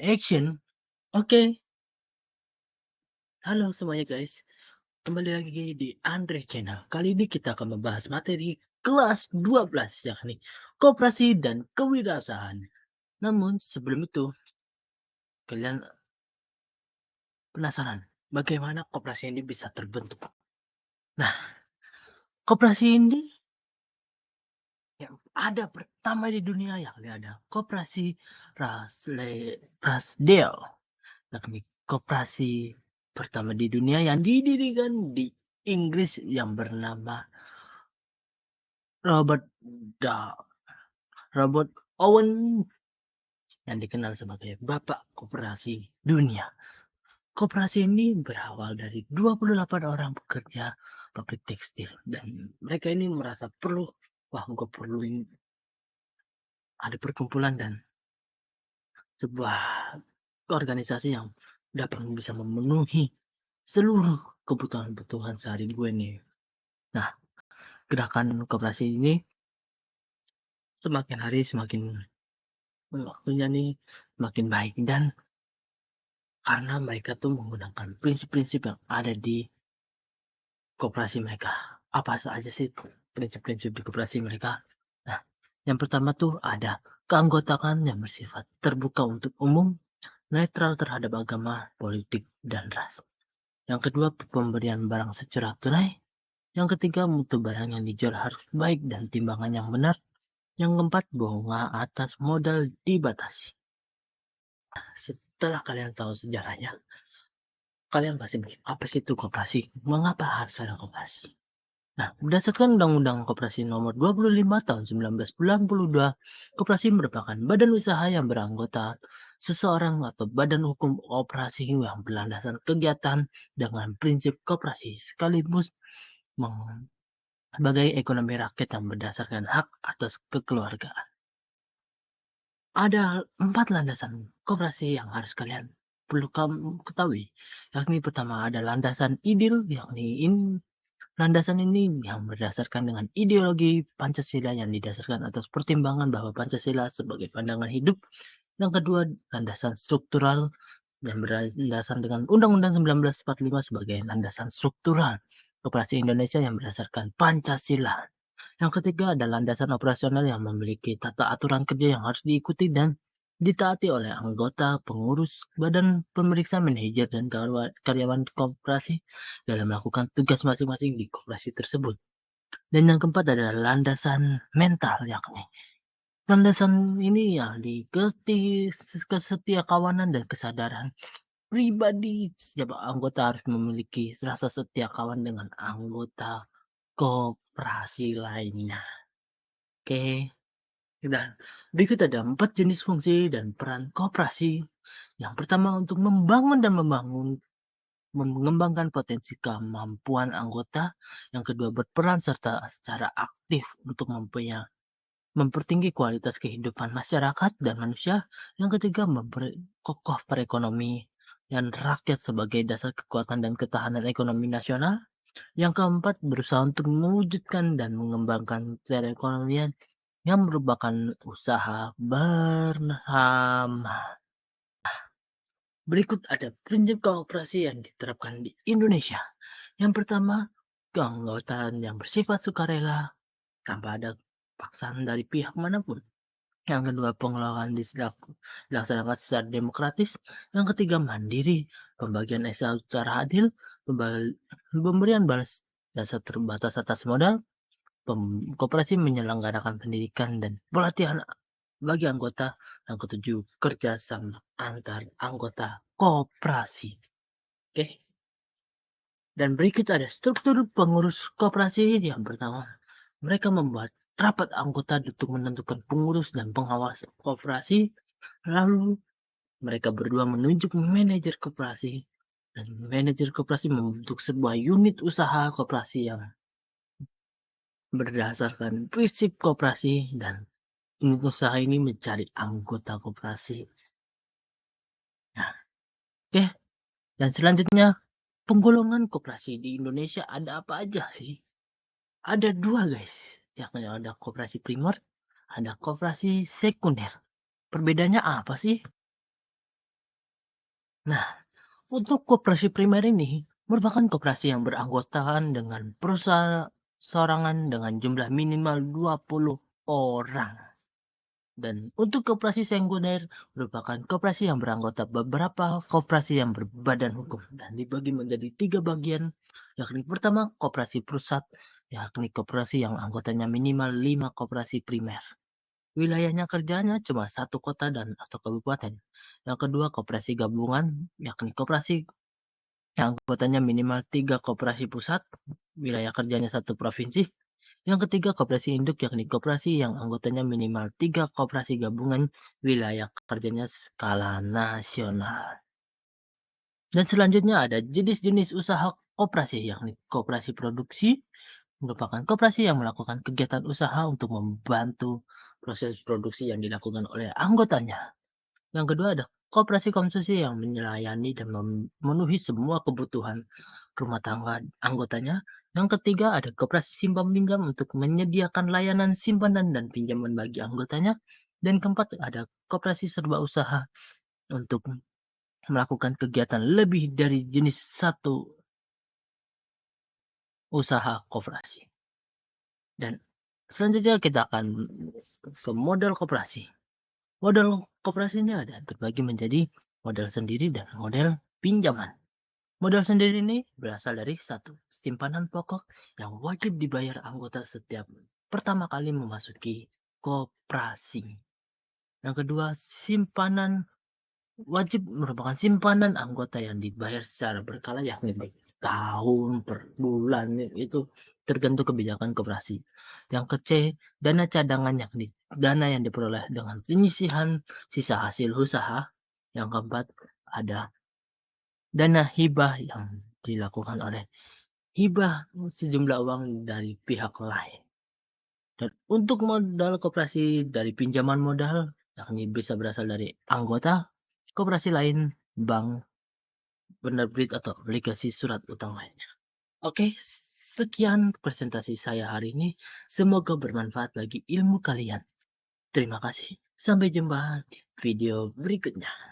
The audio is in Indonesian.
Action. Oke, halo semuanya guys. Kembali lagi di Andre Channel. Kali ini kita akan membahas materi kelas 12 yakni koperasi dan kewirausahaan. Namun sebelum itu, kalian penasaran bagaimana koperasi ini bisa terbentuk? Nah, koperasi ini yang ada pertama di dunia yakni ada koperasi Rasdale, yakni koperasi pertama di dunia yang didirikan di Inggris yang bernama Robert Da Robert Owen yang dikenal sebagai Bapak Koperasi Dunia. Koperasi ini berawal dari 28 orang pekerja pabrik tekstil dan mereka ini merasa perlu, wah gue perlu ini ada perkumpulan dan sebuah organisasi yang dapat bisa memenuhi seluruh kebutuhan-kebutuhan sehari gue nih. Nah, gerakan koperasi ini semakin hari semakin waktunya nih semakin baik dan karena mereka tuh menggunakan prinsip-prinsip yang ada di koperasi mereka. Apa saja sih prinsip-prinsip di koperasi mereka? Nah, yang pertama tuh ada keanggotaan yang bersifat terbuka untuk umum, netral terhadap agama, politik, dan ras. Yang kedua, pemberian barang secara tunai. Yang ketiga, mutu barang yang dijual harus baik dan timbangan yang benar. Yang keempat, bunga atas modal dibatasi. Setelah kalian tahu sejarahnya, kalian pasti mikir, apa sih itu koperasi? Mengapa harus ada koperasi? Nah, berdasarkan Undang-Undang Koperasi Nomor 25 Tahun 1992, koperasi merupakan badan usaha yang beranggota seseorang atau badan hukum operasi yang berlandaskan kegiatan dengan prinsip koperasi sekaligus sebagai ekonomi rakyat yang berdasarkan hak atas kekeluargaan. Ada 4 landasan koperasi yang harus kalian perlu kamu ketahui. Yakni pertama ada landasan ideal, yakni landasan ini yang berdasarkan dengan ideologi Pancasila yang didasarkan atas pertimbangan bahwa Pancasila sebagai pandangan hidup. Yang kedua, landasan struktural yang berlandasan dengan Undang-Undang 1945 sebagai landasan struktural koperasi Indonesia yang berdasarkan Pancasila. Yang ketiga ada landasan operasional yang memiliki tata aturan kerja yang harus diikuti dan ditaati oleh anggota, pengurus, badan pemeriksa, manajer, dan karyawan koperasi dalam melakukan tugas masing-masing di koperasi tersebut. Dan yang keempat adalah landasan mental, yakni landasan ini ya di kesetia kawanan dan kesadaran pribadi. Setiap anggota harus memiliki rasa setia kawan dengan anggota koperasi lainnya. Oke. Dan berikut ada 4 jenis fungsi dan peran koperasi. Yang pertama untuk membangun dan mengembangkan potensi kemampuan anggota. Yang kedua berperan serta secara aktif untuk mempertinggi kualitas kehidupan masyarakat dan manusia. Yang ketiga memperkokoh perekonomi dan rakyat sebagai dasar kekuatan dan ketahanan ekonomi nasional. Yang keempat berusaha untuk mewujudkan dan mengembangkan perekonomian yang merupakan usaha bersama. Berikut ada prinsip kooperasi yang diterapkan di Indonesia. Yang pertama, keanggotaan yang bersifat sukarela tanpa ada paksaan dari pihak manapun. Yang kedua, pengelolaan dilaksanakan secara demokratis. Yang ketiga, mandiri, pembagian SL secara adil, pemberian balas jasa terbatas atas modal, koperasi menyelenggarakan pendidikan dan pelatihan bagi anggota. Yang ketujuh, kerjasama antar anggota koperasi. Oke. Dan berikut ada struktur pengurus koperasi yang pertama. Mereka membuat rapat anggota untuk menentukan pengurus dan pengawas koperasi. Lalu mereka berdua menunjuk manajer koperasi. Dan manajer koperasi membentuk sebuah unit usaha koperasi yang berdasarkan prinsip koperasi dan unit usaha ini mencari anggota koperasi. Nah, oke. Dan selanjutnya, penggolongan koperasi di Indonesia ada apa aja sih? Ada dua guys, yakni ada koperasi primer, ada koperasi sekunder. Perbedaannya apa sih? Nah, untuk koperasi primer ini merupakan koperasi yang beranggotaan dengan perorangan dengan jumlah minimal 20 orang. Dan untuk koperasi sekunder merupakan koperasi yang beranggota beberapa koperasi yang berbadan hukum dan dibagi menjadi 3 bagian, yakni pertama koperasi pusat, yakni koperasi yang anggotanya minimal 5 koperasi primer. Wilayahnya kerjanya cuma satu kota dan atau kabupaten. Yang kedua koperasi gabungan, yakni koperasi yang anggotanya minimal 3 koperasi pusat, wilayah kerjanya satu provinsi. Yang ketiga, koperasi induk yakni koperasi yang anggotanya minimal 3 koperasi gabungan, wilayah kerjanya skala nasional. Dan selanjutnya ada jenis-jenis usaha koperasi yakni koperasi produksi, merupakan koperasi yang melakukan kegiatan usaha untuk membantu proses produksi yang dilakukan oleh anggotanya. Yang kedua ada koperasi konsumsi yang melayani dan memenuhi semua kebutuhan rumah tangga anggotanya. Yang ketiga ada koperasi simpan pinjam untuk menyediakan layanan simpanan dan pinjaman bagi anggotanya. Dan keempat ada koperasi serba usaha untuk melakukan kegiatan lebih dari jenis satu usaha koperasi. Dan selanjutnya kita akan ke model koperasi. Model koperasi ini ada terbagi menjadi modal sendiri dan model pinjaman. Modal sendiri ini berasal dari satu, simpanan pokok yang wajib dibayar anggota setiap pertama kali memasuki koperasi. Yang kedua, simpanan wajib merupakan simpanan anggota yang dibayar secara berkala yakni tahun, per bulan, itu tergantung kebijakan koperasi. Yang ke C, dana cadangan yakni dana yang diperoleh dengan penyisihan sisa hasil usaha. Yang keempat, ada dana hibah yang dilakukan oleh hibah sejumlah uang dari pihak lain. Dan untuk modal koperasi dari pinjaman modal, yakni bisa berasal dari anggota, koperasi lain, bank, penerbit atau aplikasi surat utang lainnya. Oke, sekian presentasi saya hari ini. Semoga bermanfaat bagi ilmu kalian. Terima kasih. Sampai jumpa di video berikutnya.